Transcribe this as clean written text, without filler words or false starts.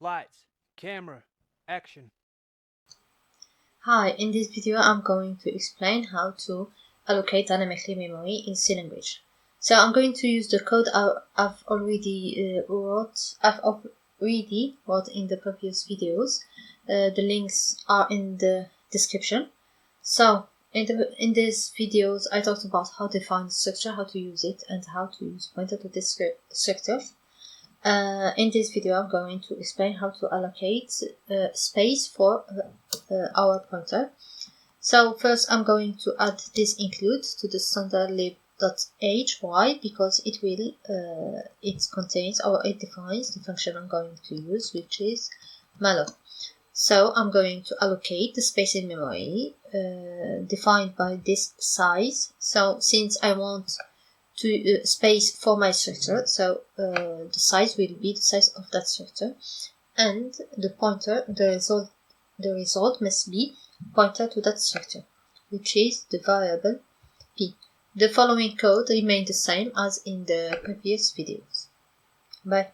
Lights, camera, action. Hi, in this video I'm going to explain how to allocate dynamically memory in C language. So I'm going to use the code I've already wrote in the previous videos. The links are in the description. So in these videos I talked about how to define the structure, how to use it, and how to use pointer to this structure. In this video I'm going to explain how to allocate space for our pointer. So first I'm going to add this include to the standard lib.h. Why? Because it defines the function I'm going to use, which is malloc. So I'm going to allocate the space in memory defined by this size. So since I want to space for my structure, so the size will be the size of that structure, and the pointer, the result must be pointer to that structure, which is the variable p. The following code remains the same as in the previous videos. Bye.